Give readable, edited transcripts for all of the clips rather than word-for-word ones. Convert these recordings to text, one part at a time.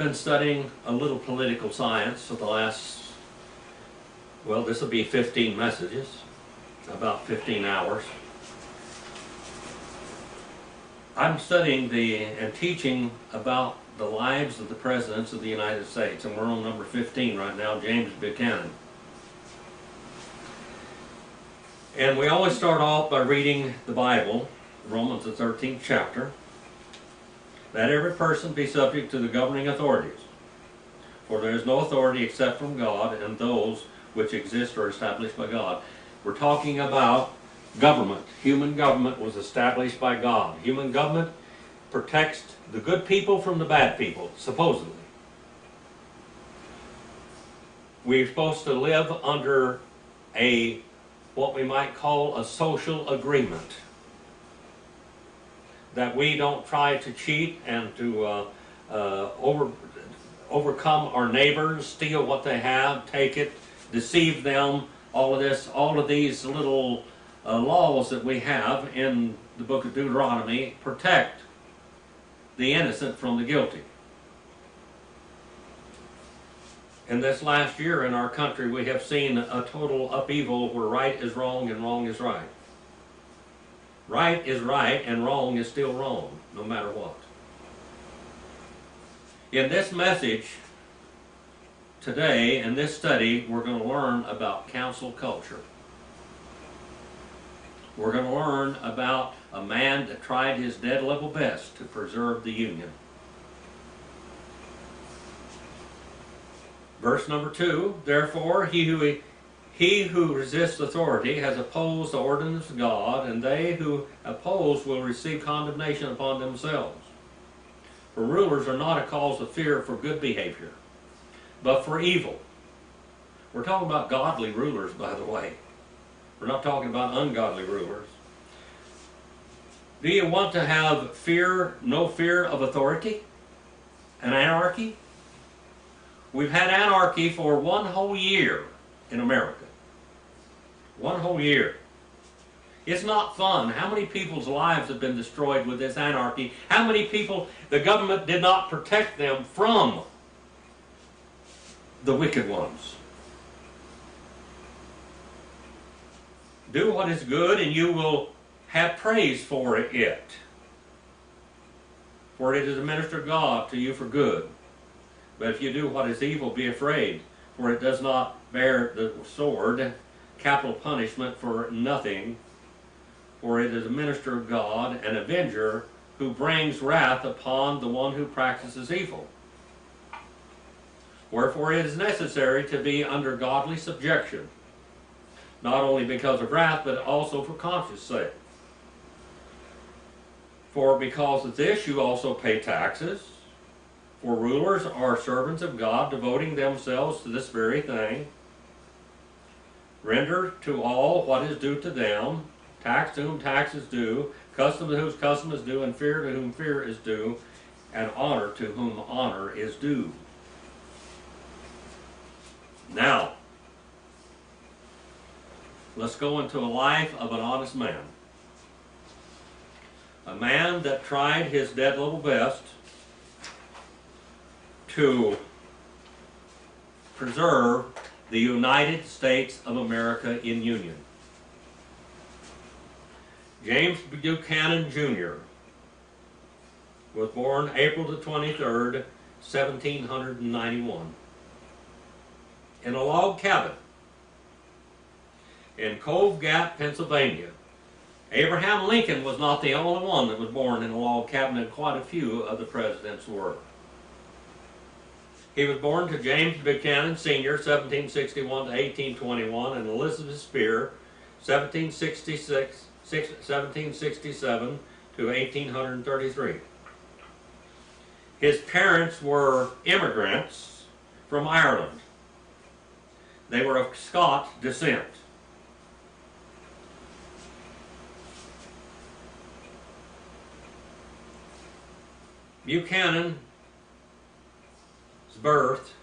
Been studying a little political science for the last, well, this will be 15 messages, about 15 hours. I'm studying and teaching about the lives of the presidents of the United States, and we're on number 15 right now, James Buchanan. And we always start off by reading the Bible, Romans the 13th chapter, that every person be subject to the governing authorities. For there is no authority except from God, and those which exist are established by God. We're talking about government. Human government was established by God. Human government protects the good people from the bad people, supposedly. We're supposed to live under what we might call a social agreement. That we don't try to cheat and to overcome our neighbors, steal what they have, take it, deceive them, all of these little laws that we have in the book of Deuteronomy protect the innocent from the guilty. In this last year in our country, we have seen a total upheaval where right is wrong and wrong is right. Right is right and wrong is still wrong, no matter what. In this message today, in this study, we're going to learn about council culture. We're going to learn about a man that tried his dead level best to preserve the Union. Verse number 2, therefore he who resists authority has opposed the ordinance of God, and they who oppose will receive condemnation upon themselves. For rulers are not a cause of fear for good behavior, but for evil. We're talking about godly rulers, by the way. We're not talking about ungodly rulers. Do you want to have no fear of authority? An anarchy? We've had anarchy for one whole year in America. One whole year. It's not fun. How many people's lives have been destroyed with this anarchy? How many people, the government did not protect them from the wicked ones? Do what is good and you will have praise for it. For it is a minister of God to you for good. But if you do what is evil, be afraid, for it does not bear the sword, capital punishment for nothing, for it is a minister of God, an avenger, who brings wrath upon the one who practices evil. Wherefore it is necessary to be under godly subjection, not only because of wrath, but also for conscience sake. For because of this you also pay taxes, for rulers are servants of God, devoting themselves to this very thing. Render to all what is due to them, tax to whom tax is due, custom to whose custom is due, and fear to whom fear is due, and honor to whom honor is due. Now, let's go into a life of an honest man. A man that tried his dead level best to preserve the United States of America in union. James Buchanan Jr. was born April the 23rd, 1791, in a log cabin in Cove Gap, Pennsylvania. Abraham Lincoln was not the only one that was born in a log cabin, and quite a few of the presidents were. He was born to James Buchanan Sr., 1761 to 1821, and Elizabeth Spear, 1767 to 1833. His parents were immigrants from Ireland. They were of Scotch descent. Buchanan's birth,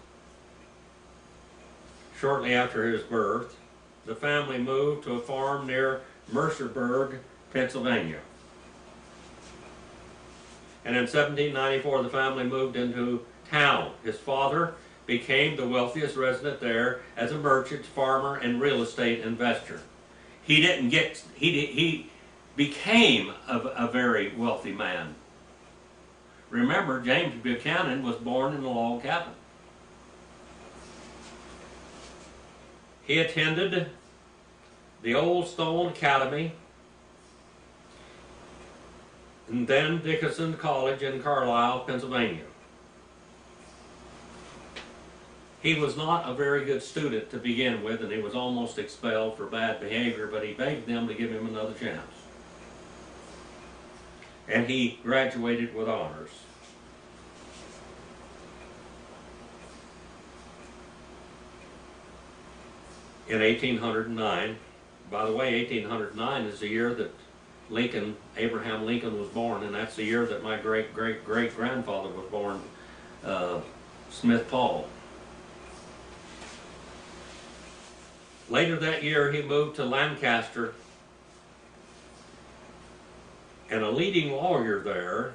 shortly after his birth, the family moved to a farm near Mercerburg, Pennsylvania. And in 1794, the family moved into town. His father became the wealthiest resident there as a merchant, farmer, and real estate investor. He became a very wealthy man. Remember, James Buchanan was born in a log cabin. He attended the Old Stone Academy and then Dickinson College in Carlisle, Pennsylvania. He was not a very good student to begin with, and he was almost expelled for bad behavior, but he begged them to give him another chance. And he graduated with honors. In 1809, by the way, 1809 is the year that Abraham Lincoln was born, and that's the year that my great-great-great-grandfather was born, Smith Paul. Later that year, he moved to Lancaster, and a leading lawyer there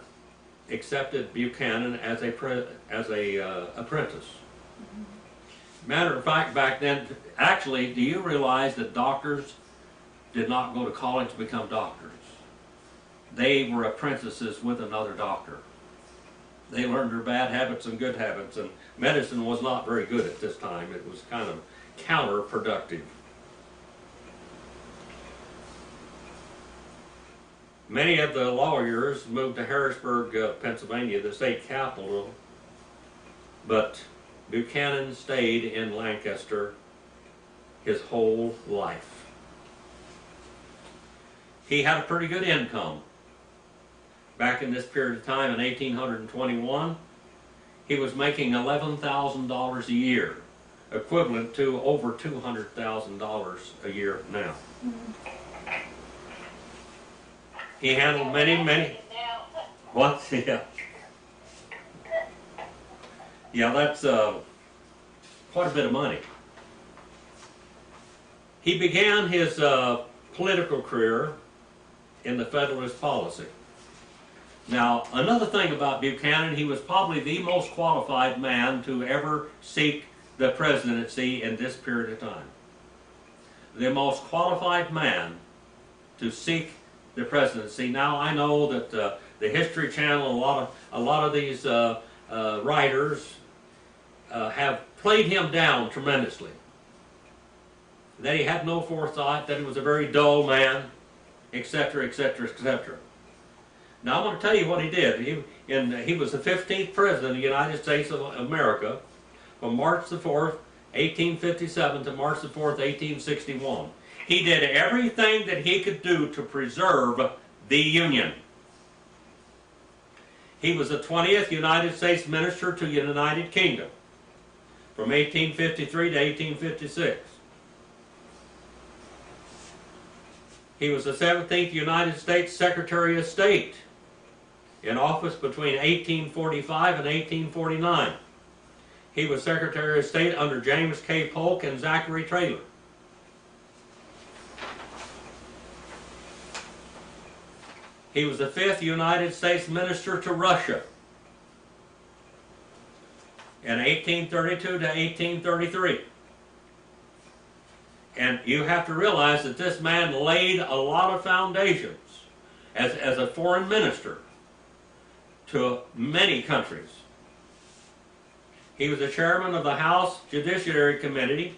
accepted Buchanan as a apprentice. Matter of fact, back then, actually, do you realize that doctors did not go to college to become doctors? They were apprentices with another doctor. They learned their bad habits and good habits, and medicine was not very good at this time. It was kind of counterproductive. Many of the lawyers moved to Harrisburg, Pennsylvania, the state capital, but Buchanan stayed in Lancaster his whole life. He had a pretty good income. Back in this period of time in 1821, he was making $11,000 a year, equivalent to over $200,000 a year now. He handled many. What? Yeah. Yeah, that's quite a bit of money. He began his political career in the Federalist policy. Now, another thing about Buchanan, he was probably the most qualified man to ever seek the presidency in this period of time. The most qualified man to seek the presidency. Now, I know that the History Channel, a lot of these writers have played him down tremendously. That he had no foresight, that he was a very dull man, etc., etc., etc. Now, I'm going to tell you what he did. He was the 15th President of the United States of America from March the 4th, 1857 to March the 4th, 1861. He did everything that he could do to preserve the Union. He was the 20th United States Minister to the United Kingdom from 1853 to 1856. He was the 17th United States Secretary of State in office between 1845 and 1849. He was Secretary of State under James K. Polk and Zachary Taylor. He was the 5th United States Minister to Russia in 1832 to 1833. And you have to realize that this man laid a lot of foundations as a foreign minister to many countries. He was the chairman of the House Judiciary Committee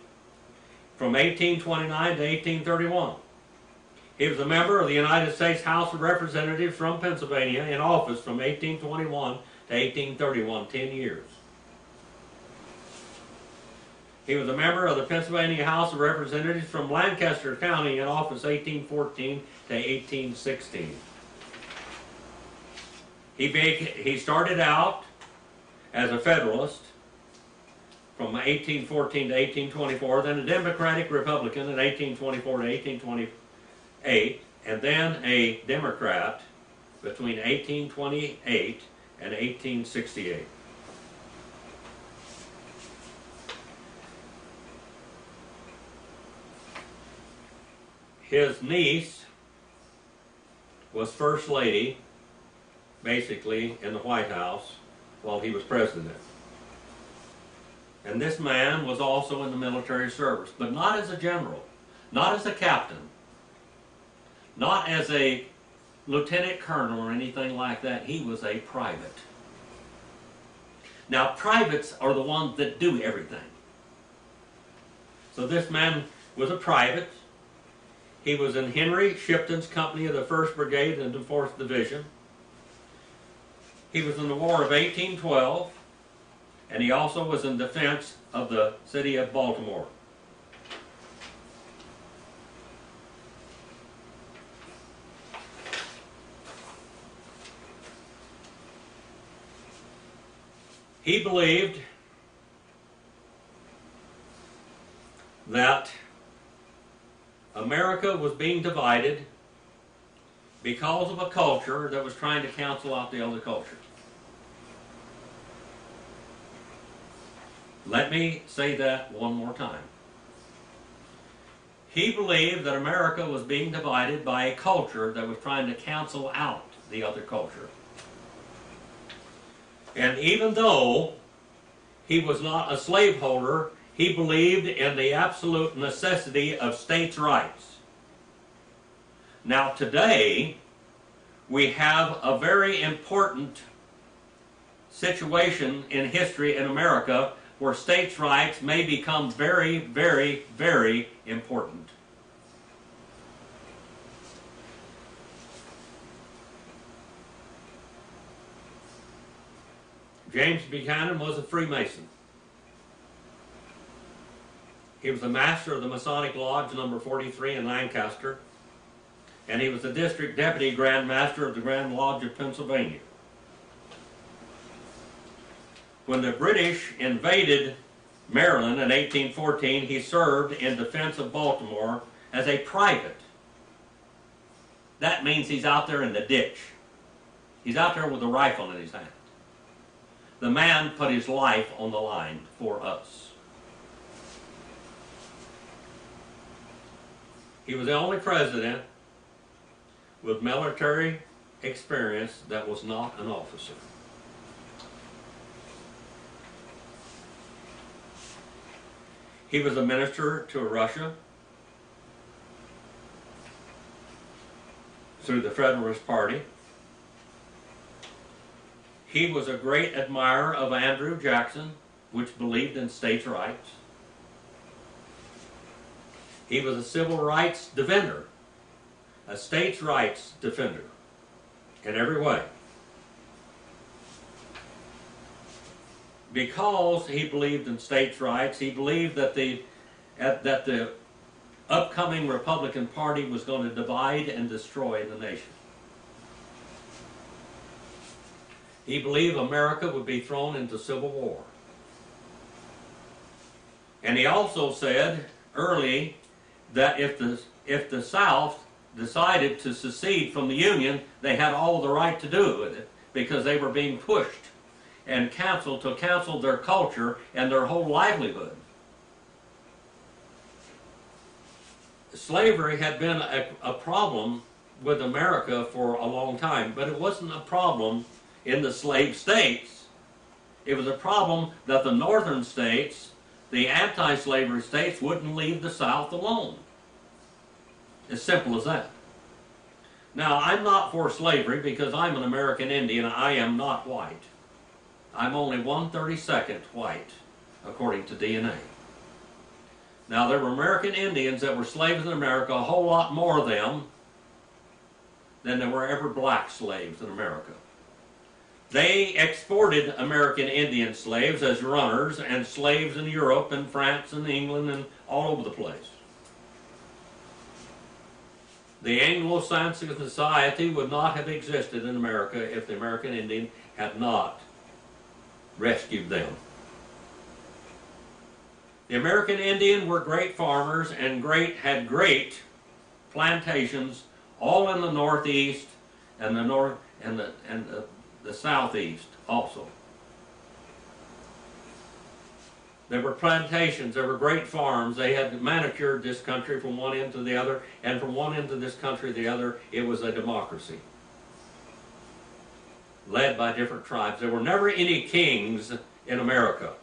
from 1829 to 1831. He was a member of the United States House of Representatives from Pennsylvania in office from 1821 to 1831, 10 years. He was a member of the Pennsylvania House of Representatives from Lancaster County in office 1814 to 1816. He started out as a Federalist from 1814 to 1824, then a Democratic Republican in 1824 to 1828, and then a Democrat between 1828 and 1868. His niece was First Lady, basically, in the White House while he was president. And this man was also in the military service, but not as a general, not as a captain, not as a lieutenant colonel or anything like that. He was a private. Now, privates are the ones that do everything. So this man was a private. He was in Henry Shipton's company of the 1st Brigade and the 4th Division. He was in the War of 1812, and he also was in defense of the city of Baltimore. He believed that America was being divided because of a culture that was trying to cancel out the other cultures. Let me say that one more time. He believed that America was being divided by a culture that was trying to cancel out the other culture. And even though he was not a slaveholder, he believed in the absolute necessity of states' rights. Now today, we have a very important situation in history in America where states' rights may become very, very, very important. James Buchanan was a Freemason. He was the master of the Masonic Lodge number 43 in Lancaster, and he was the district deputy grand master of the Grand Lodge of Pennsylvania. When the British invaded Maryland in 1814, he served in defense of Baltimore as a private. That means he's out there in the ditch. He's out there with a rifle in his hand. The man put his life on the line for us. He was the only president with military experience that was not an officer. He was a minister to Russia through the Federalist Party. He was a great admirer of Andrew Jackson, which believed in states' rights. He was a civil rights defender, a states' rights defender in every way. Because he believed in states' rights, he believed that the upcoming Republican Party was going to divide and destroy the nation. He believed America would be thrown into civil war. And he also said early that if the South decided to secede from the Union, they had all the right to do with it because they were being pushed and canceled to cancel their culture and their whole livelihood. Slavery had been a problem with America for a long time, but it wasn't a problem in the slave states. It was a problem that the northern states, the anti-slavery states, wouldn't leave the South alone. As simple as that. Now, I'm not for slavery because I'm an American Indian. I am not white. I'm only 1/32 white, according to DNA. Now, there were American Indians that were slaves in America, a whole lot more of them than there were ever black slaves in America. They exported American Indian slaves as runners and slaves in Europe and France and England and all over the place. The Anglo-Saxon society would not have existed in America if the American Indian had not rescued them. The American Indian were great farmers and had great plantations all in the Northeast and the Southeast also. There were plantations, there were great farms. They had manicured this country from one end to the other, and from one end to this country to the other, it was a democracy led by different tribes. There were never any kings in America.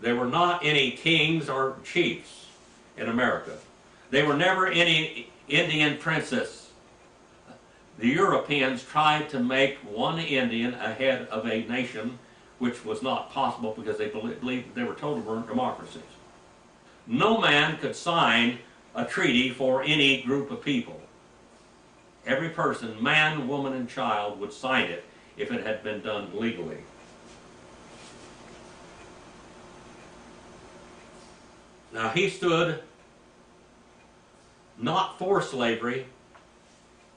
There were not any kings or chiefs in America. There were never any Indian princes. The Europeans tried to make one Indian ahead of a nation, which was not possible because they believed they were total democracies. No man could sign a treaty for any group of people. Every person, man, woman, and child, would sign it if it had been done legally. Now, he stood not for slavery,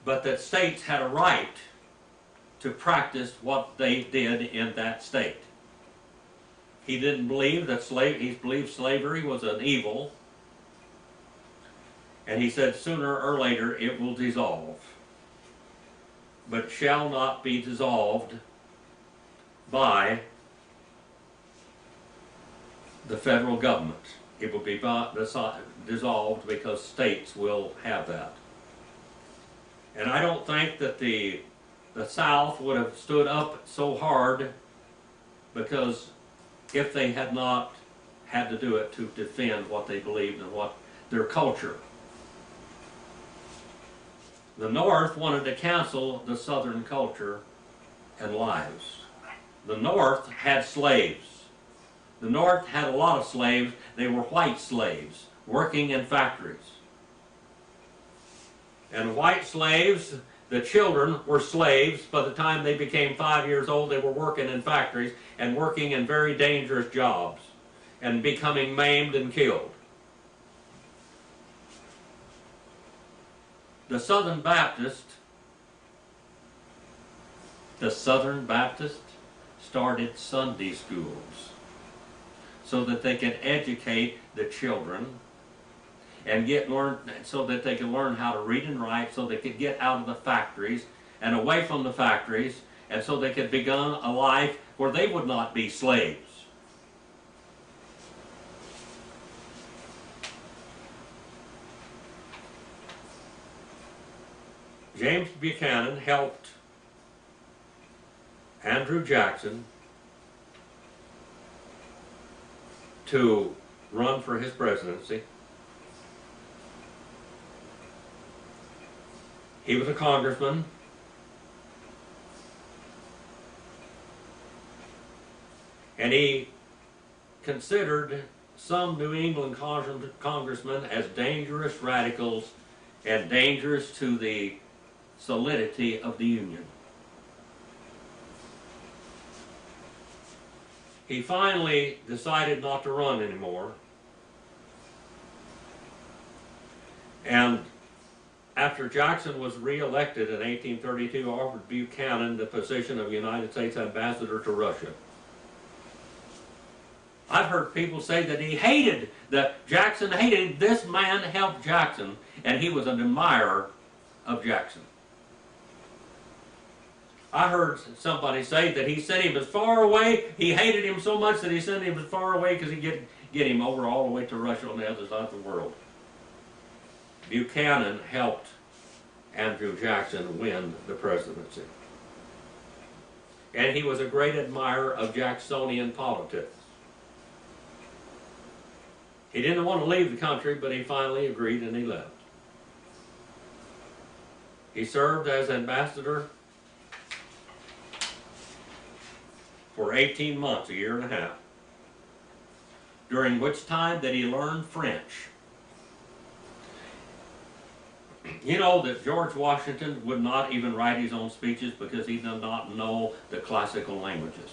but that states had a right to practice what they did in that state. He didn't believe that he believed slavery was an evil, and he said sooner or later it will dissolve, but shall not be dissolved by the federal government. It will be dissolved because states will have that. And I don't think that the South would have stood up so hard, because if they had not had to do it to defend what they believed and what their culture. The North wanted to cancel the Southern culture and lives. The North had slaves. The North had a lot of slaves. They were white slaves working in factories. And white slaves, the children were slaves. By the time they became 5 years old, they were working in factories and working in very dangerous jobs and becoming maimed and killed. The Southern Baptist started Sunday schools so that they could educate the children and so that they could learn how to read and write, so they could get out of the factories and away from the factories, and so they could begin a life where they would not be slaves. James Buchanan helped Andrew Jackson to run for his presidency. He was a congressman. And he considered some New England congressmen as dangerous radicals and dangerous to the solidity of the Union. He finally decided not to run anymore, and after Jackson was re-elected in 1832, offered Buchanan the position of United States ambassador to Russia. I've heard people say that Jackson hated. This man helped Jackson, and he was an admirer of Jackson. I heard somebody say that he sent him as far away, he hated him so much that he sent him as far away because he could get him over all the way to Russia on the other side of the world. Buchanan helped Andrew Jackson win the presidency. And he was a great admirer of Jacksonian politics. He didn't want to leave the country, but he finally agreed and he left. He served as ambassador for 18 months, a year and a half, during which time that he learned French. You know that George Washington would not even write his own speeches because he did not know the classical languages.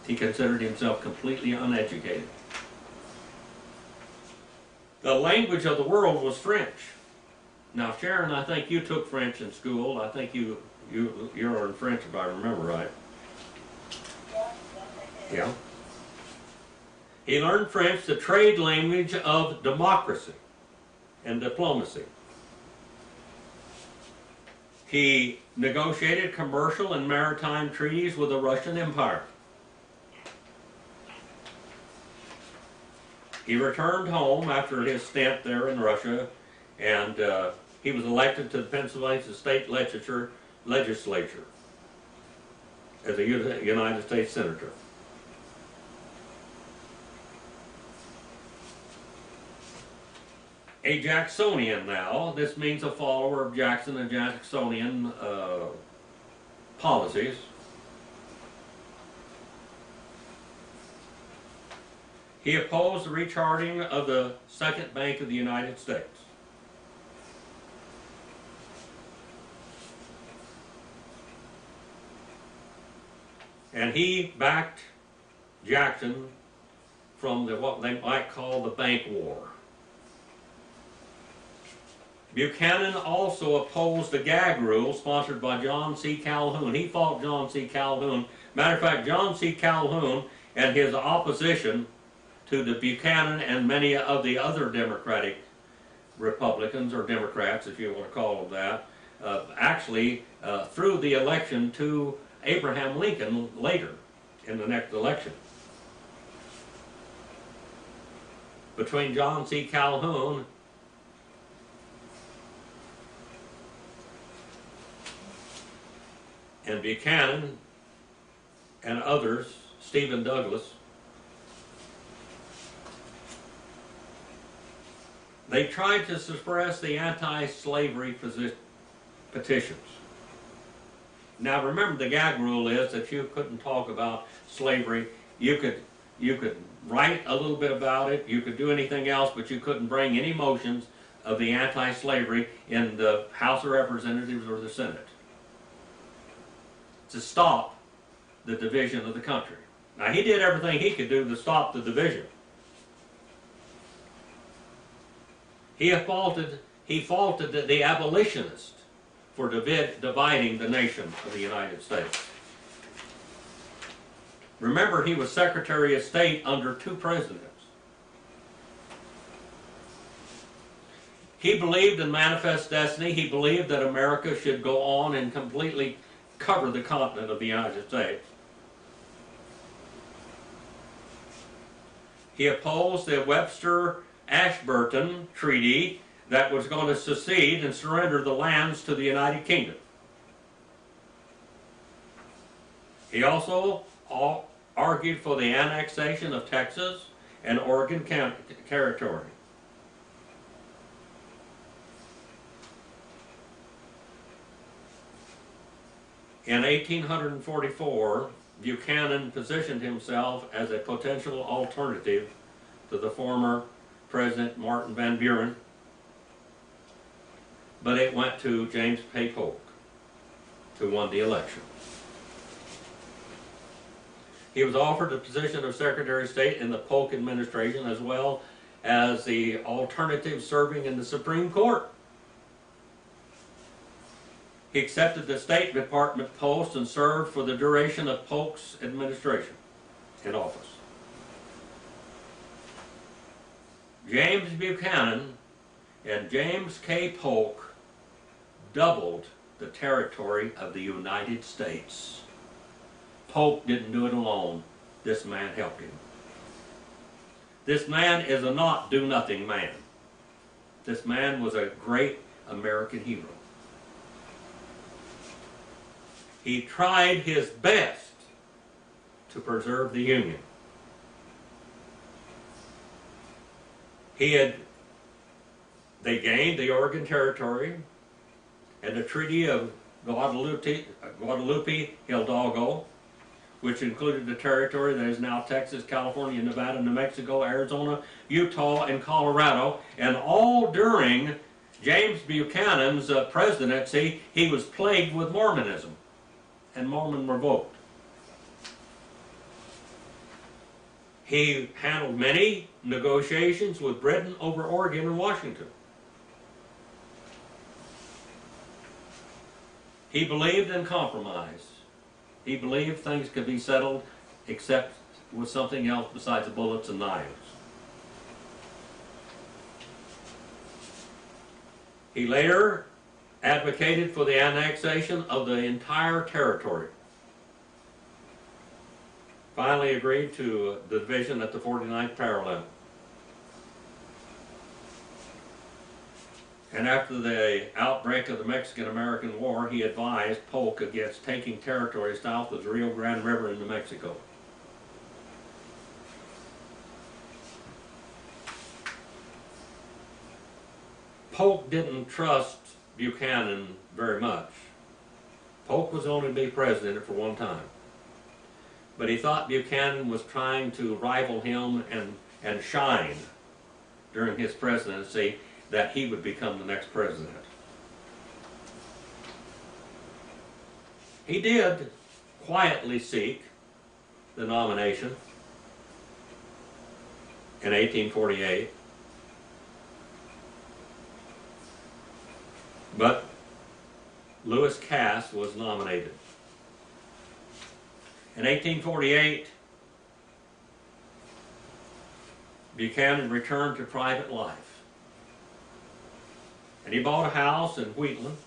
He considered himself completely uneducated. The language of the world was French. Now, Sharon, I think you took French in school. I think you learned French, if I remember right. Yeah. He learned French, the trade language of democracy and diplomacy. He negotiated commercial and maritime treaties with the Russian Empire. He returned home after his stint there in Russia, and he was elected to the Pennsylvania State Legislature as a United States Senator. a Jacksonian now. This means a follower of Jackson and Jacksonian policies. He opposed the recharting of the Second Bank of the United States. And he backed Jackson from what they might call the bank war. Buchanan also opposed the gag rule sponsored by John C. Calhoun. He fought John C. Calhoun. Matter of fact, John C. Calhoun and his opposition to the Buchanan and many of the other Democratic Republicans, or Democrats if you want to call them that, actually threw the election to Abraham Lincoln later in the next election. Between John C. Calhoun and Buchanan and others, Stephen Douglas, they tried to suppress the anti-slavery petitions. Now remember, the gag rule is that you couldn't talk about slavery. You could write a little bit about it, you could do anything else, but you couldn't bring any motions of the anti-slavery in the House of Representatives or the Senate to stop the division of the country. Now he did everything he could do to stop the division. He faulted the abolitionists for dividing the nation of the United States. Remember, he was Secretary of State under 2 presidents. He believed in manifest destiny. He believed that America should go on and completely cover the continent of the United States. He opposed the Webster-Ashburton Treaty that was going to secede and surrender the lands to the United Kingdom. He also argued for the annexation of Texas and Oregon Territory. In 1844, Buchanan positioned himself as a potential alternative to the former President Martin Van Buren, but it went to James P. Polk, who won the election. He was offered the position of Secretary of State in the Polk administration, as well as the alternative serving in the Supreme Court. He accepted the State Department post and served for the duration of Polk's administration in office. James Buchanan and James K. Polk doubled the territory of the United States. Polk didn't do it alone. This man helped him. This man is a not-do-nothing man. This man was a great American hero. He tried his best to preserve the Union. They gained the Oregon Territory and the Treaty of Guadalupe Hidalgo, which included the territory that is now Texas, California, Nevada, New Mexico, Arizona, Utah, and Colorado. And all during James Buchanan's presidency, he was plagued with Mormonism and Mormon revolt. He handled many negotiations with Britain over Oregon and Washington. He believed in compromise. He believed things could be settled except with something else besides bullets and knives. He later advocated for the annexation of the entire territory. Finally agreed to the division at the 49th parallel. And after the outbreak of the Mexican-American War, he advised Polk against taking territory south of the Rio Grande River in New Mexico. Polk didn't trust Buchanan very much. Polk was only to be president for one time. But he thought Buchanan was trying to rival him and shine during his presidency, that he would become the next president. He did quietly seek the nomination in 1848, but Lewis Cass was nominated. In 1848, Buchanan returned to private life, and he bought a house in Wheatland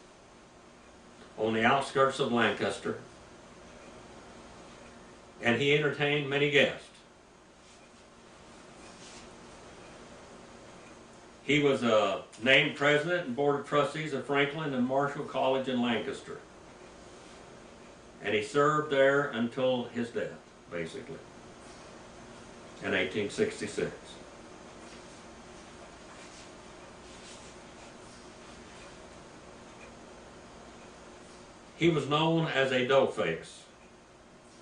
on the outskirts of Lancaster, and he entertained many guests. He was a named president and board of trustees of Franklin and Marshall College in Lancaster, and he served there until his death, basically, in 1866. He was known as a dough face.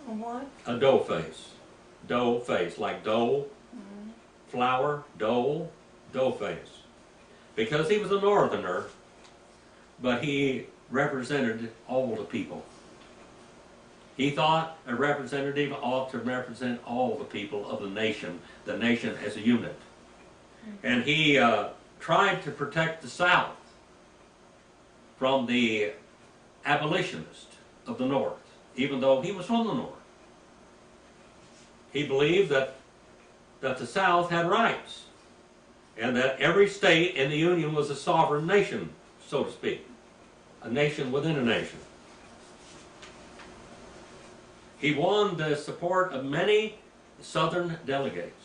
A what? A dough face. Dough face, like dough, flour, dough face. Because he was a northerner, but he represented all the people. He thought a representative ought to represent all the people of the nation as a unit. And he tried to protect the South from the abolitionists of the North, even though he was from the North. He believed that the South had rights, and that every state in the Union was a sovereign nation, so to speak, a nation within a nation. He won the support of many Southern delegates.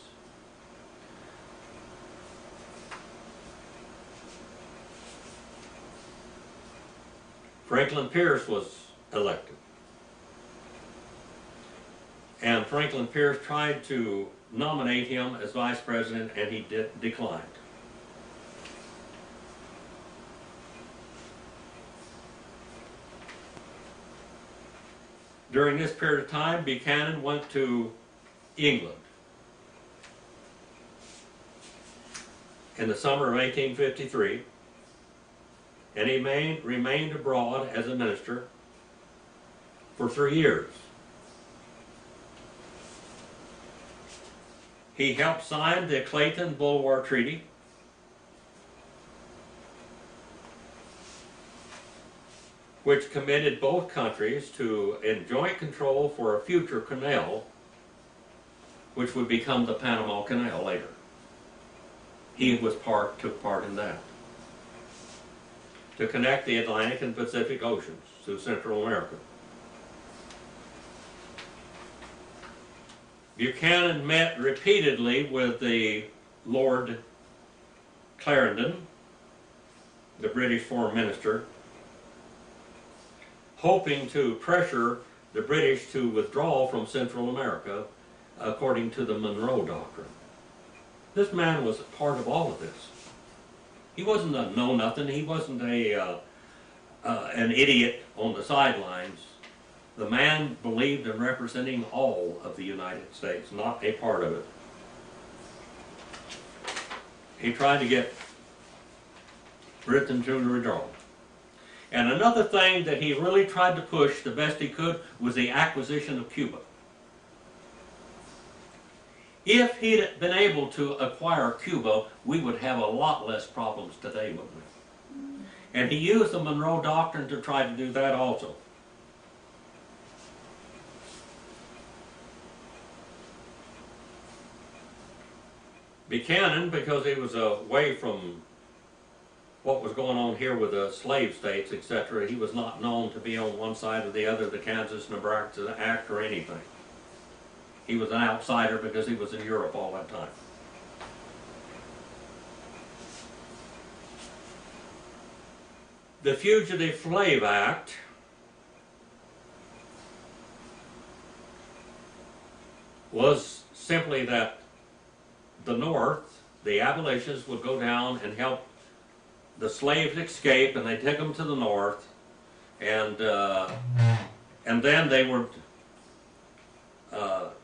Franklin Pierce was elected. And Franklin Pierce tried to nominate him as vice president, and he declined. During this period of time, Buchanan went to England in the summer of 1853, and he remained abroad as a minister for 3 years. He helped sign the Clayton-Bulwer Treaty, which committed both countries to in joint control for a future canal, which would become the Panama Canal later. He took part in that, to connect the Atlantic and Pacific Oceans to Central America. Buchanan met repeatedly with the Lord Clarendon, the British Foreign Minister, hoping to pressure the British to withdraw from Central America according to the Monroe Doctrine. This man was a part of all of this. He wasn't a know-nothing. He wasn't an idiot on the sidelines. The man believed in representing all of the United States, not a part of it. He tried to get Britain to withdraw. And another thing that he really tried to push the best he could was the acquisition of Cuba. If he'd been able to acquire Cuba, we would have a lot less problems today, wouldn't we? And he used the Monroe Doctrine to try to do that also. Buchanan, because he was away from what was going on here with the slave states, etc., he was not known to be on one side or the other, the Kansas-Nebraska Act or anything. He was an outsider because he was in Europe all that time. The Fugitive Slave Act was simply that the North, the abolitionists, would go down and help the slaves escape and they take them to the north, and then they would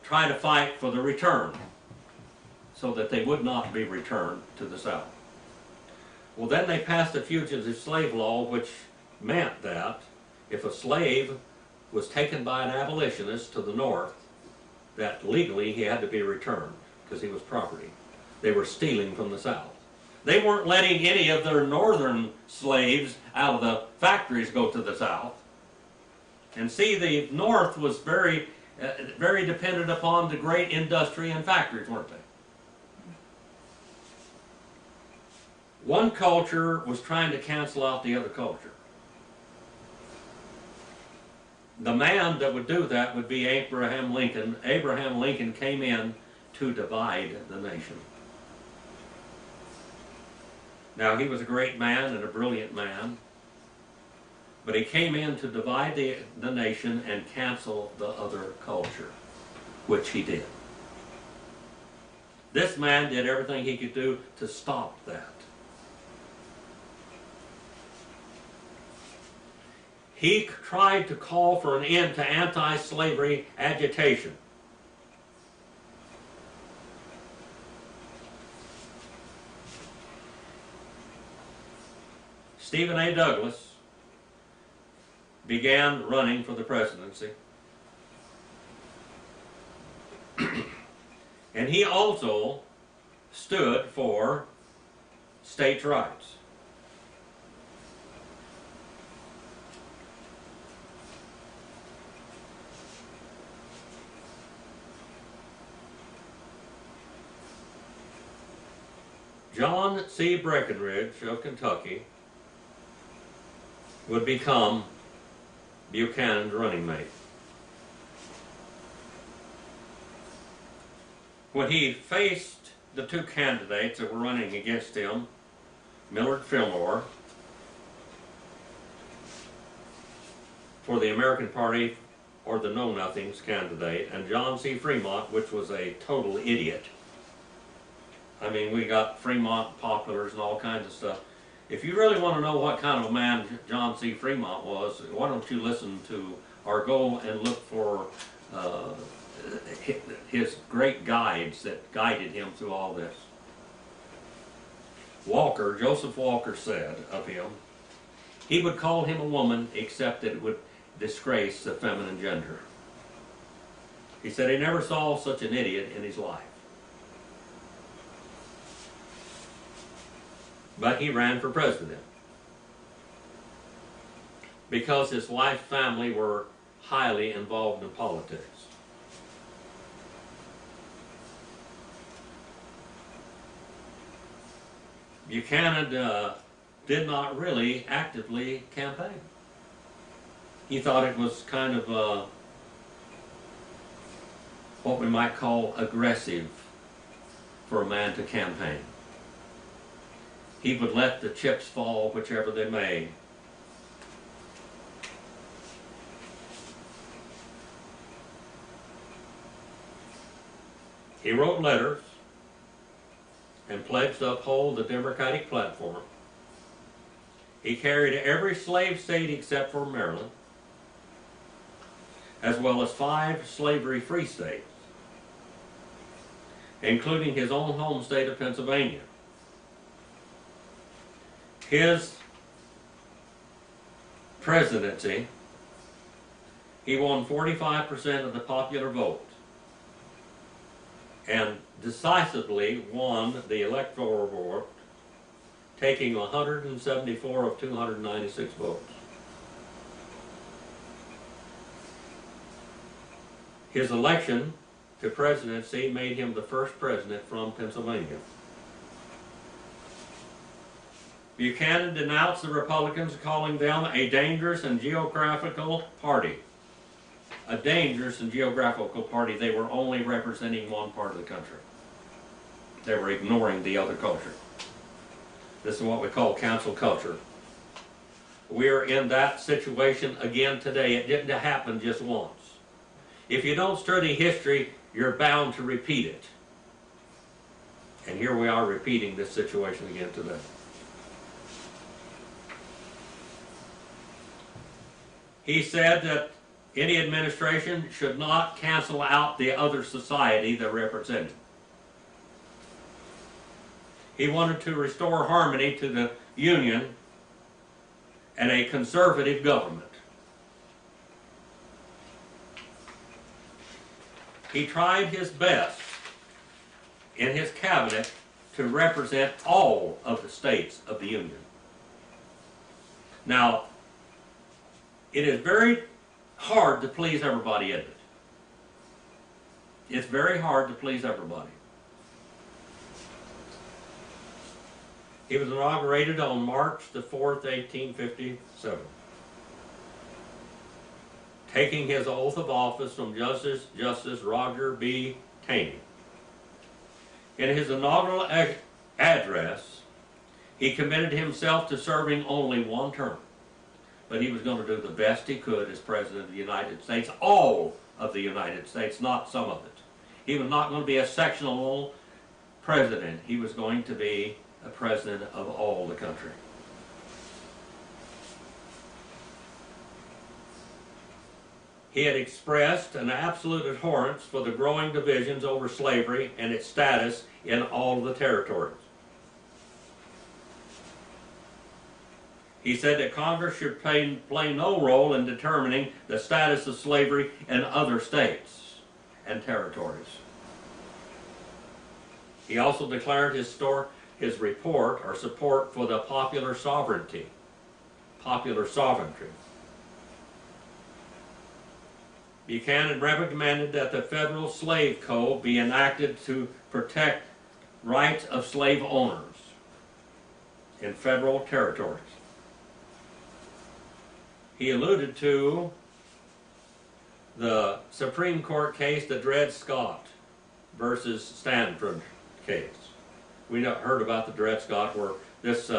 try to fight for the return so that they would not be returned to the south. Well, then they passed a fugitive slave law, which meant that if a slave was taken by an abolitionist to the north, that legally he had to be returned because he was property. They were stealing from the south. They weren't letting any of their northern slaves out of the factories go to the south. And see, the north was very dependent upon the great industry and factories, weren't they? One culture was trying to cancel out the other culture. The man that would do that would be Abraham Lincoln. Abraham Lincoln came in to divide the nation. Now, he was a great man and a brilliant man, but he came in to divide the nation and cancel the other culture, which he did. This man did everything he could do to stop that. He tried to call for an end to anti-slavery agitation. Stephen A. Douglas began running for the presidency. And he also stood for states' rights. John C. Breckinridge of Kentucky would become Buchanan's running mate. When he faced the two candidates that were running against him, Millard Fillmore for the American Party, or the Know-Nothings candidate, and John C. Fremont, which was a total idiot. I mean, we got Fremont populars and all kinds of stuff. If you really want to know what kind of a man John C. Fremont was, why don't you listen to, or go and look for his great guides that guided him through all this. Walker, Joseph Walker, said of him, he would call him a woman except that it would disgrace the feminine gender. He said he never saw such an idiot in his life. But he ran for president because his wife's family were highly involved in politics. Buchanan did not really actively campaign. He thought it was kind of what we might call aggressive for a man to campaign. He would let the chips fall whichever they may. He wrote letters and pledged to uphold the Democratic platform. He carried every slave state except for Maryland, as well as 5 slavery-free states, including his own home state of Pennsylvania. His presidency, he won 45% of the popular vote and decisively won the electoral vote, taking 174 of 296 votes. His election to presidency made him the first president from Pennsylvania. Buchanan denounced the Republicans, calling them a dangerous and geographical party. A dangerous and geographical party. They were only representing one part of the country. They were ignoring the other culture. This is what we call cancel culture. We're in that situation again today. It didn't happen just once. If you don't study history, you're bound to repeat it. And here we are repeating this situation again today. He said that any administration should not cancel out the other society they represented. He wanted to restore harmony to the Union and a conservative government. He tried his best in his cabinet to represent all of the states of the Union. Now, it is very hard to please everybody, isn't it? It's very hard to please everybody. He was inaugurated on March the 4th, 1857, taking his oath of office from Justice Roger B. Taney. In his inaugural address, he committed himself to serving only one term, but he was going to do the best he could as President of the United States, all of the United States, not some of it. He was not going to be a sectional president. He was going to be a president of all the country. He had expressed an absolute abhorrence for the growing divisions over slavery and its status in all of the territories. He said that Congress should play no role in determining the status of slavery in other states and territories. He also declared his report or support for the popular sovereignty. Buchanan recommended that the federal slave code be enacted to protect rights of slave owners in federal territories. He alluded to the Supreme Court case, the Dred Scott versus Stanford case. We heard about the Dred Scott, where this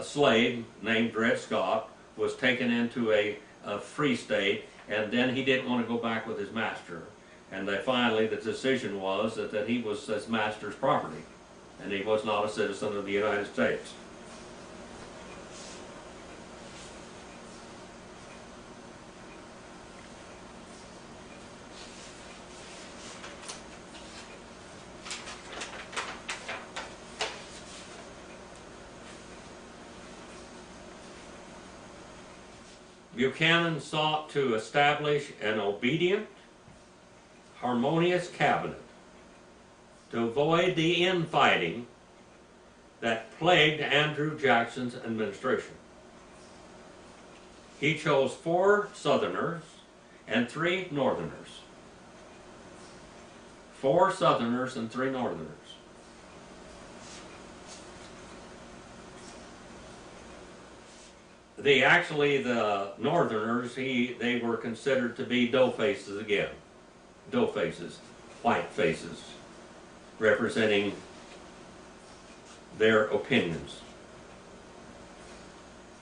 slave named Dred Scott was taken into a free state, and then he didn't want to go back with his master. And the decision was that he was his master's property, and he was not a citizen of the United States. Buchanan sought to establish an obedient, harmonious cabinet to avoid the infighting that plagued Andrew Jackson's administration. He chose 4 Southerners and 3 Northerners. 4 Southerners and 3 Northerners. The Northerners, they were considered to be dough faces again. Dough faces, white faces, representing their opinions.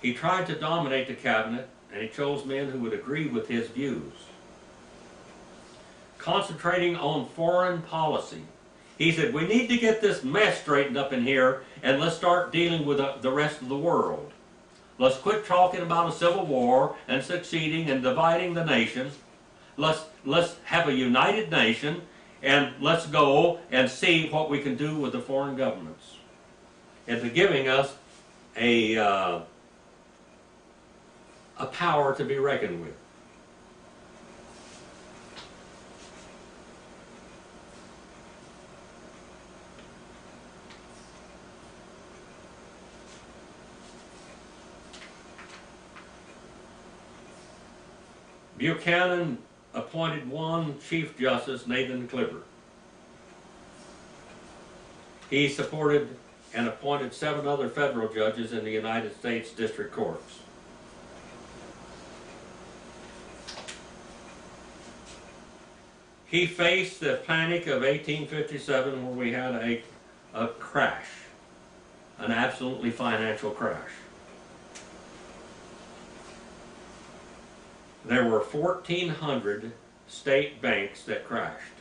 He tried to dominate the cabinet, and he chose men who would agree with his views. Concentrating on foreign policy, he said, we need to get this mess straightened up in here, and let's start dealing with the rest of the world. Let's quit talking about a civil war and succeeding and dividing the nation. Let's have a united nation, and let's go and see what we can do with the foreign governments. And to giving us a power to be reckoned with. Buchanan appointed one Chief Justice, Nathan Clifford. He supported and appointed 7 other federal judges in the United States District Courts. He faced the panic of 1857, where we had a crash, an absolutely financial crash. There were 1,400 state banks that crashed.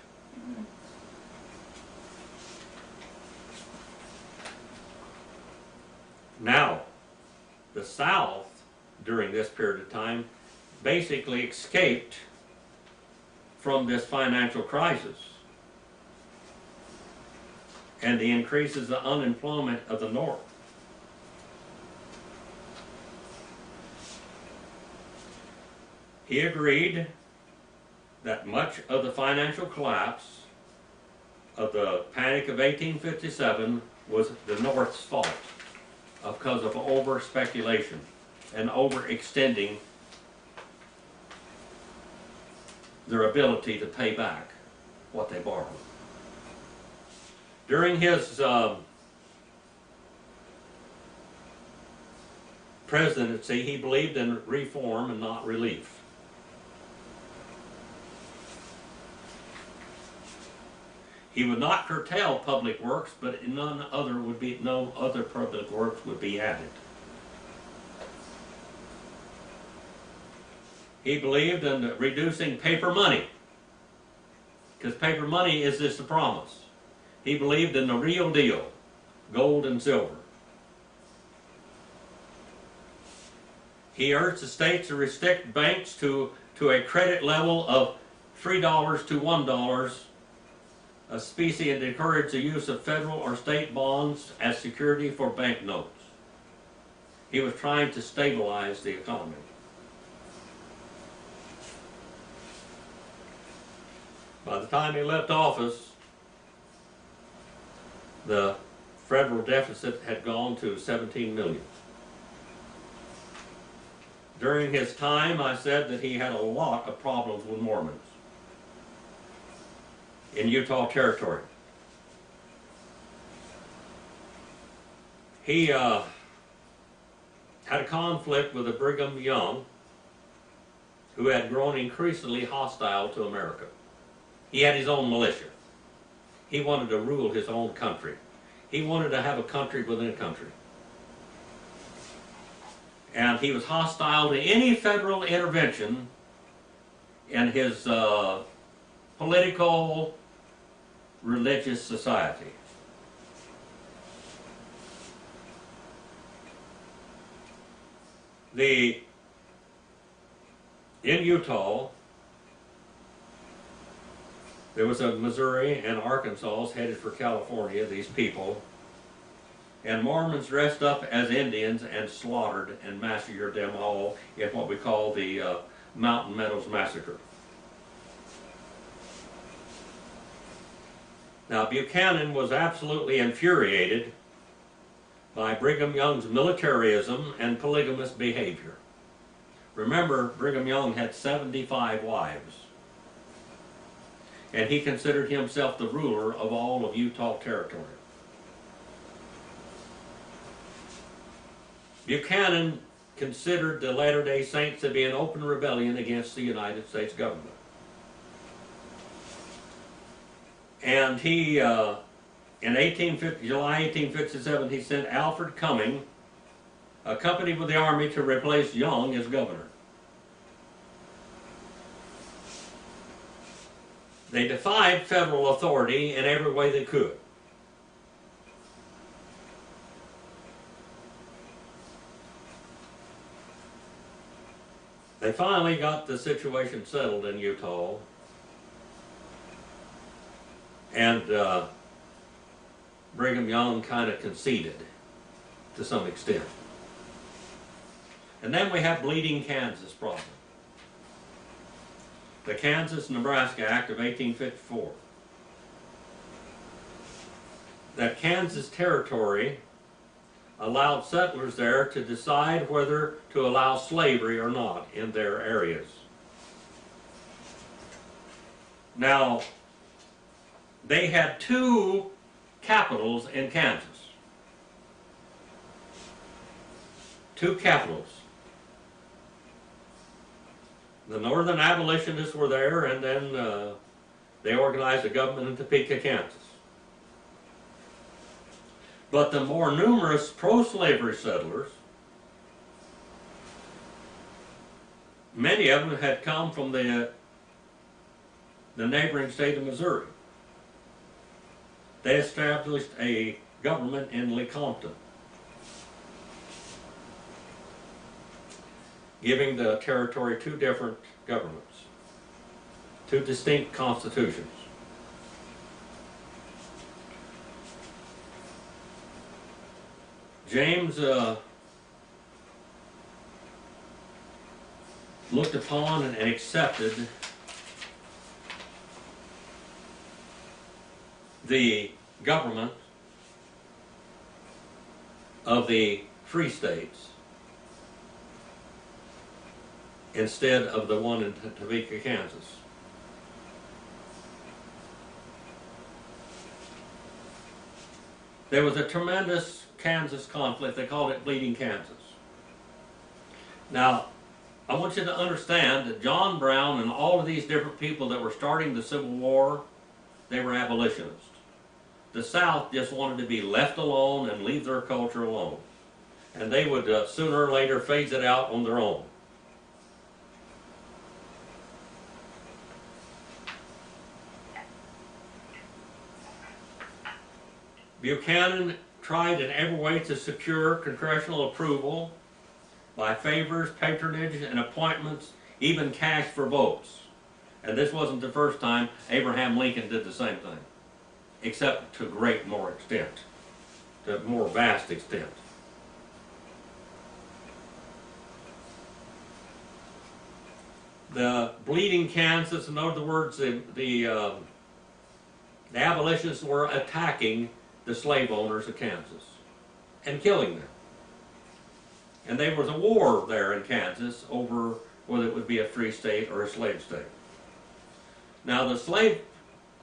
Now, the South, during this period of time, basically escaped from this financial crisis and the increases of unemployment of the North. He agreed that much of the financial collapse of the Panic of 1857 was the North's fault because of over-speculation and overextending their ability to pay back what they borrowed. During his presidency, he believed in reform and not relief. He would not curtail public works, but no other public works would be added. He believed in reducing paper money, because paper money is just a promise. He believed in the real deal, gold and silver. He urged the states to restrict banks to a credit level of $3 to $1, a specie, and encourage the use of federal or state bonds as security for banknotes. He was trying to stabilize the economy. By the time he left office, the federal deficit had gone to 17 million. During his time, I said that he had a lot of problems with Mormons in Utah Territory. He had a conflict with the Brigham Young, who had grown increasingly hostile to America. He had his own militia. He wanted to rule his own country. He wanted to have a country within a country. And he was hostile to any federal intervention in his political, religious society. In Utah, there was a Missouri and Arkansas headed for California, these people, and Mormons dressed up as Indians and slaughtered and massacred them all in what we call the Mountain Meadows Massacre. Now, Buchanan was absolutely infuriated by Brigham Young's militarism and polygamous behavior. Remember, Brigham Young had 75 wives, and he considered himself the ruler of all of Utah Territory. Buchanan considered the Latter-day Saints to be an open rebellion against the United States government. And he, in July 1857, he sent Alfred Cumming, accompanied with the army, to replace Young as governor. They defied federal authority in every way they could. They finally got the situation settled in Utah, and Brigham Young kind of conceded to some extent. And then we have Bleeding Kansas problem. The Kansas-Nebraska Act of 1854. That Kansas Territory allowed settlers there to decide whether to allow slavery or not in their areas. Now, they had two capitals in Kansas. Two capitals. The northern abolitionists were there, and then they organized a government in Topeka, Kansas. But the more numerous pro-slavery settlers, many of them had come from the neighboring state of Missouri. They established a government in Lecompton. giving the territory two different governments, two distinct constitutions. James looked upon and accepted the government of the free states instead of the one in Topeka, Kansas. There was a tremendous Kansas conflict. They called it Bleeding Kansas. Now, I want you to understand that John Brown and all of these different people that were starting the Civil War, they were abolitionists. The South just wanted to be left alone and leave their culture alone. And they would sooner or later phase it out on their own. Buchanan tried in every way to secure congressional approval by favors, patronage, and appointments, even cash for votes. And this wasn't the first time. Abraham Lincoln did the same thing, except to more extent, to more vast extent. The Bleeding Kansas, in other words, the abolitionists were attacking the slave owners of Kansas and killing them. And there was a war there in Kansas over whether it would be a free state or a slave state. Now the slave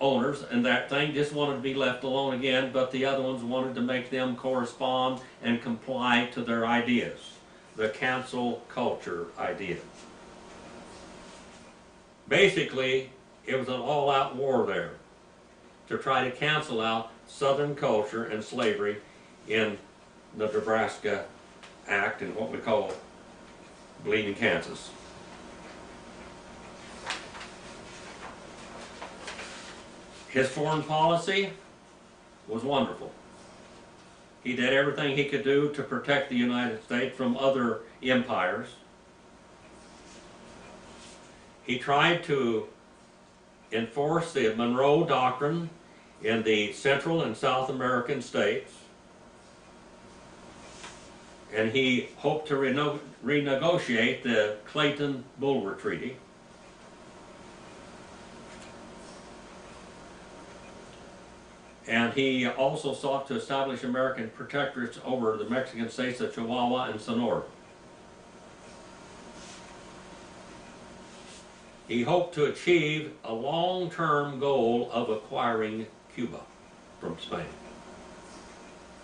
owners and that thing just wanted to be left alone again, but the other ones wanted to make them correspond and comply to their ideas, the cancel culture idea. Basically, it was an all-out war there to try to cancel out Southern culture and slavery in the Nebraska Act and what we call Bleeding Kansas. His foreign policy was wonderful. He did everything he could do to protect the United States from other empires. He tried to enforce the Monroe Doctrine in the Central and South American states, and he hoped to renegotiate the Clayton-Bulwer Treaty. And he also sought to establish American protectorates over the Mexican states of Chihuahua and Sonora. He hoped to achieve a long-term goal of acquiring Cuba from Spain.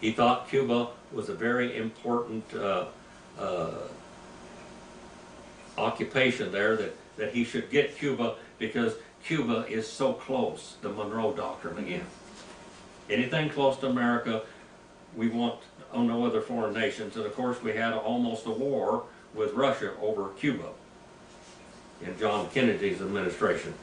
He thought Cuba was a very important occupation there, that he should get Cuba because Cuba is so close, the Monroe Doctrine again. Anything close to America, we want on no other foreign nations. And of course we had almost a war with Russia over Cuba in John Kennedy's administration.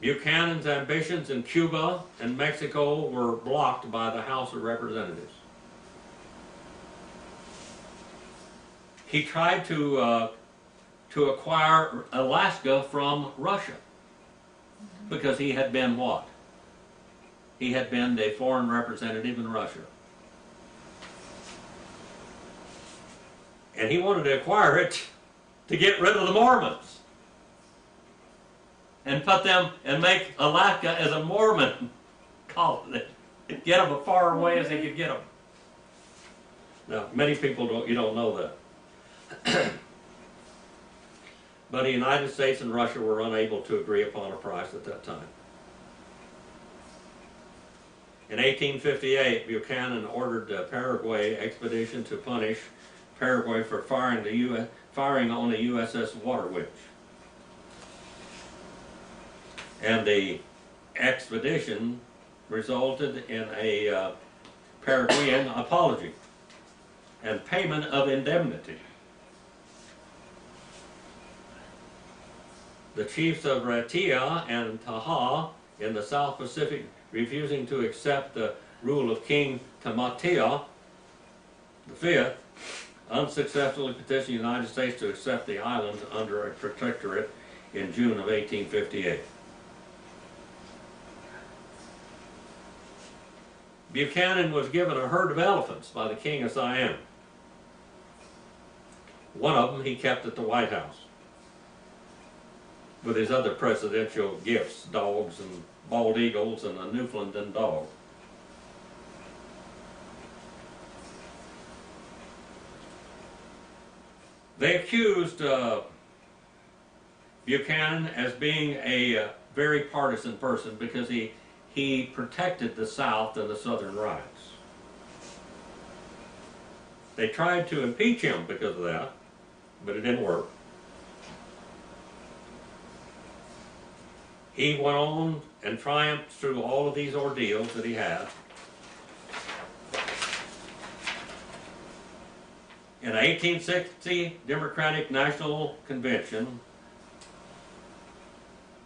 Buchanan's ambitions in Cuba and Mexico were blocked by the House of Representatives. He tried to acquire Alaska from Russia because he had been what? He had been the foreign representative in Russia. And he wanted to acquire it to get rid of the Mormons and put them and make Alaska as a Mormon colony, get them as far away as they could get them. Now, many people don't know that. But the United States and Russia were unable to agree upon a price at that time. In 1858, Buchanan ordered the Paraguay expedition to punish Paraguay for firing on the USS Water Witch. And the expedition resulted in a Paraguayan apology and payment of indemnity. The chiefs of Ratia and Taha in the South Pacific, refusing to accept the rule of King Tamatea, The fifth, unsuccessfully petitioned the United States to accept the island under a protectorate in June of 1858. Buchanan was given a herd of elephants by the King of Siam. One of them he kept at the White House with his other presidential gifts, dogs and bald eagles and a Newfoundland dog. They accused Buchanan as being a very partisan person because he protected the South and the Southern rights. They tried to impeach him because of that, but it didn't work. He went on and triumphed through all of these ordeals that he had. In the 1860 Democratic National Convention,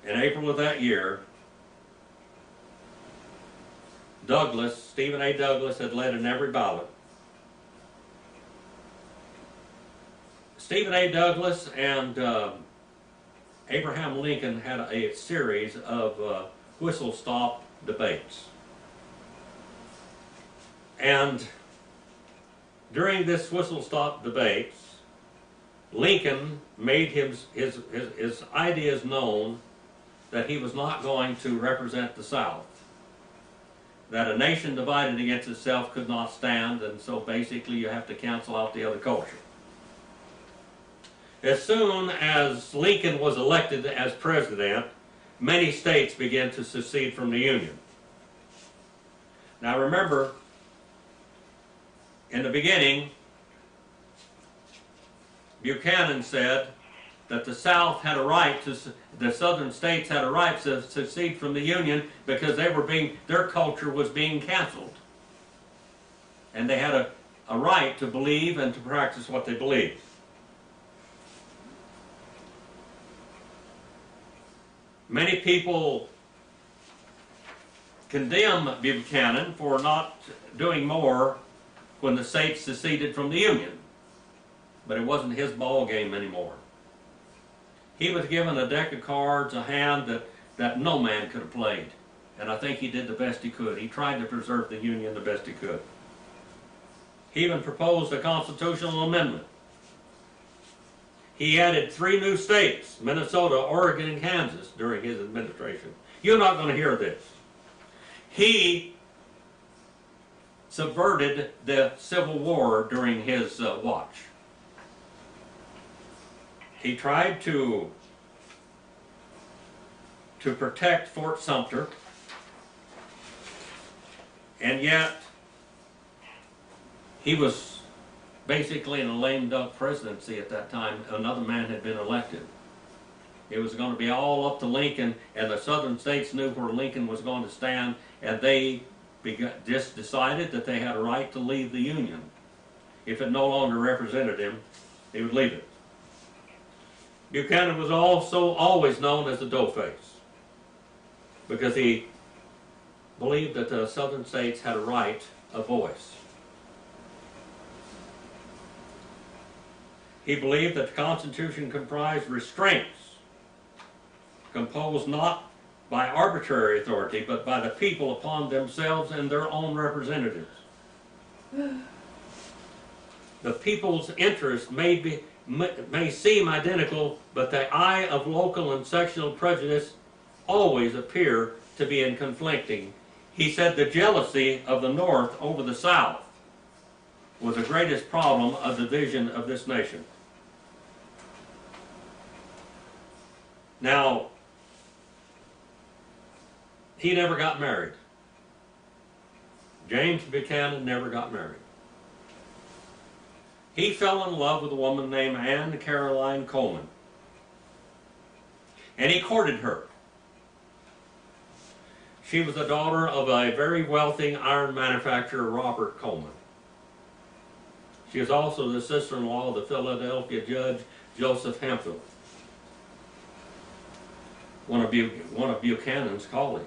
in April of that year, Stephen A. Douglas had led in every ballot. Stephen A. Douglas and Abraham Lincoln had a series of whistle-stop debates. And during this whistle-stop debates, Lincoln made his ideas known that he was not going to represent the South, that a nation divided against itself could not stand, and so basically you have to cancel out the other culture. As soon as Lincoln was elected as president, many states began to secede from the Union. Now remember, in the beginning, Buchanan said that the South had a right to, the southern states had a right to secede from the Union because their culture was being canceled. And they had a right to believe and to practice what they believed. Many people condemn Buchanan for not doing more when the states seceded from the Union. But it wasn't his ball game anymore. He was given a deck of cards, a hand that no man could have played. And I think he did the best he could. He tried to preserve the Union the best he could. He even proposed a constitutional amendment. He added 3 new states, Minnesota, Oregon, and Kansas, during his administration. You're not going to hear this. He subverted the Civil War during his watch. He tried to protect Fort Sumter, and yet he was basically in a lame duck presidency at that time. Another man had been elected. It was going to be all up to Lincoln, and the southern states knew where Lincoln was going to stand, and they just decided that they had a right to leave the Union. If it no longer represented him, he would leave it. Buchanan was also always known as the doughface because he believed that the southern states had a right of voice. He believed that the Constitution comprised restraints composed not by arbitrary authority, but by the people upon themselves and their own representatives. The people's interests may seem identical, but the eye of local and sectional prejudice always appear to be in conflicting. He said the jealousy of the North over the South was the greatest problem of division of this nation. Now, he never got married. James Buchanan never got married. He fell in love with a woman named Anne Caroline Coleman, and he courted her. She was the daughter of a very wealthy iron manufacturer, Robert Coleman. She was also the sister-in-law of the Philadelphia judge, Joseph Hemphill, one of Buchanan's colleagues.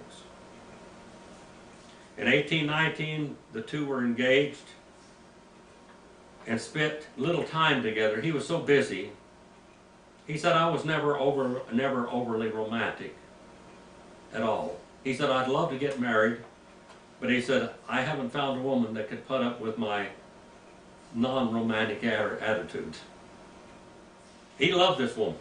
In 1819, the two were engaged, and spent little time together. He was so busy. He said, I was never overly romantic at all. He said, I'd love to get married, but he said, I haven't found a woman that could put up with my non-romantic attitude. He loved this woman.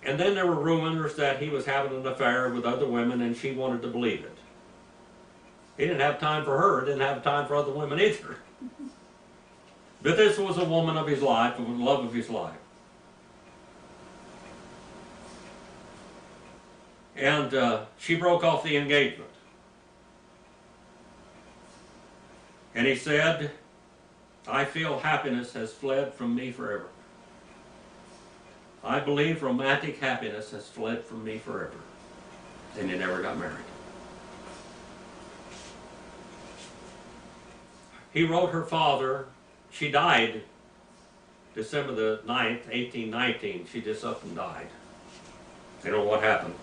And then there were rumors that he was having an affair with other women, and she wanted to believe it. He didn't have time for her, didn't have time for other women either. But this was a woman of his life, the love of his life. And she broke off the engagement. And he said, I feel happiness has fled from me forever. I believe romantic happiness has fled from me forever. And he never got married. He wrote her father, she died December the 9th, 1819. She just up and died. I don't know what happened.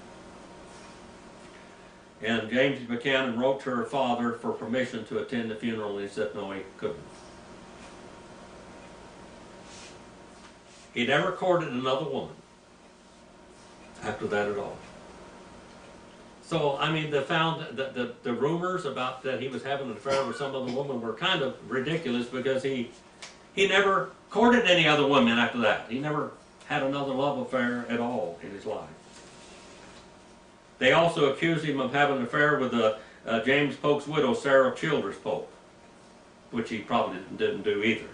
And James Buchanan wrote to her father for permission to attend the funeral, and he said no, he couldn't. He never courted another woman after that at all. So, I mean, the rumors about that he was having an affair with some other woman were kind of ridiculous, because he never courted any other women after that. He never had another love affair at all in his life. They also accused him of having an affair with James Polk's widow, Sarah Childers Polk, which he probably didn't do either.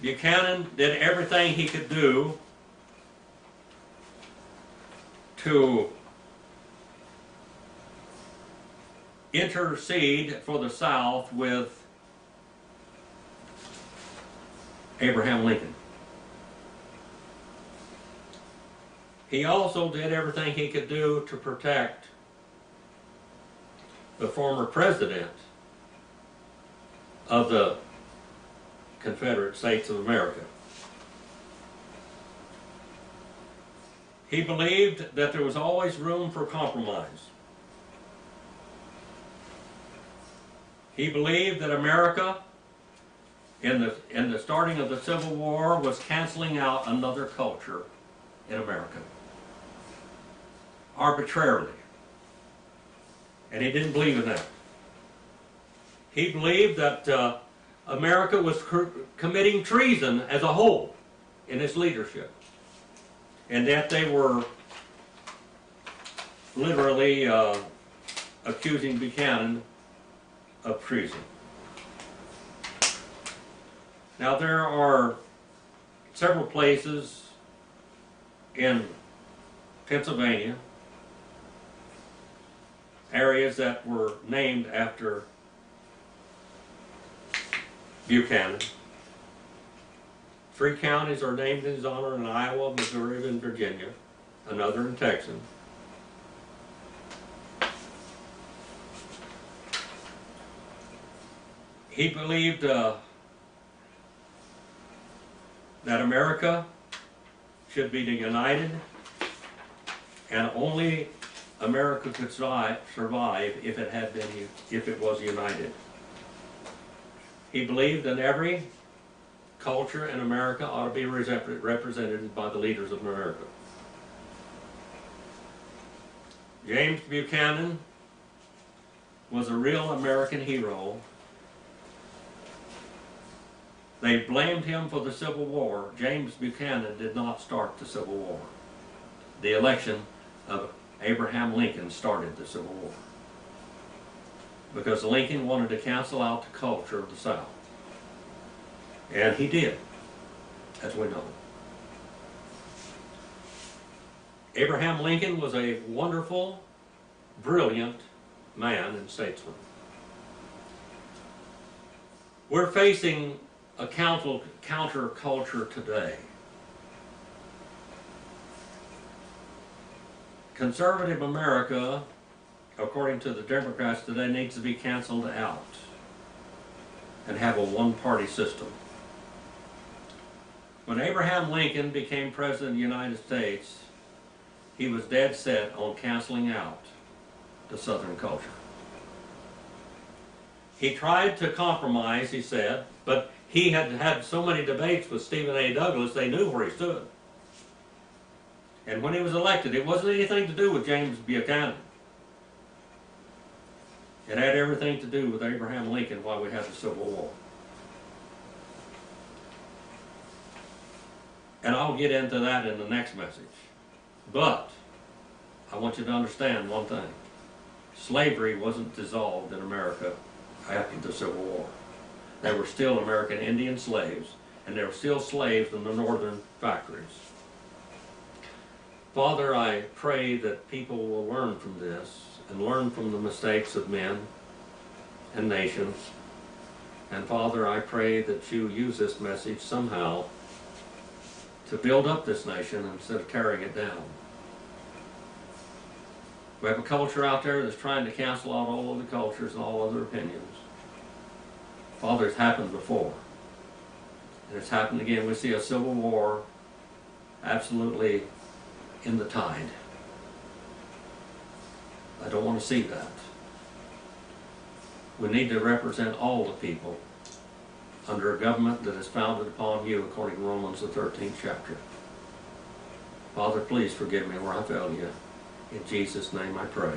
Buchanan did everything he could do to intercede for the South with Abraham Lincoln. He also did everything he could do to protect the former president of the Confederate States of America. He believed that there was always room for compromise. He believed that America, in the starting of the Civil War, was canceling out another culture in America arbitrarily. And he didn't believe in that. He believed that America was committing treason as a whole in its leadership, and that they were literally accusing Buchanan of treason. Now, there are several places in Pennsylvania, areas that were named after Buchanan. 3 counties are named in his honor in Iowa, Missouri, and Virginia, another in Texas. He believed that America should be united, and only America could survive if it was united. He believed that every culture in America ought to be represented by the leaders of America. James Buchanan was a real American hero. They blamed him for the Civil War. James Buchanan did not start the Civil War. The election of Abraham Lincoln started the Civil War, because Lincoln wanted to cancel out the culture of the South. And he did, as we know. Abraham Lincoln was a wonderful, brilliant man and statesman. We're facing a counterculture today. Conservative America, according to the Democrats today, needs to be canceled out and have a one-party system. When Abraham Lincoln became President of the United States, he was dead set on canceling out the Southern culture. He tried to compromise, he said, but he had had so many debates with Stephen A. Douglas, they knew where he stood. And when he was elected, it wasn't anything to do with James Buchanan. It had everything to do with Abraham Lincoln while we had the Civil War. And I'll get into that in the next message. But I want you to understand one thing. Slavery wasn't dissolved in America after the Civil War. There were still American Indian slaves, and there were still slaves in the northern factories. Father, I pray that people will learn from this and learn from the mistakes of men and nations. And Father, I pray that you use this message somehow to build up this nation instead of tearing it down. We have a culture out there that's trying to cancel out all other cultures and all other opinions. Father, it's happened before. And it's happened again. We see a civil war absolutely in the tide. I don't want to see that. We need to represent all the people under a government that is founded upon you, according to Romans the 13th chapter. Father, please forgive me where I failed you. In Jesus' name I pray.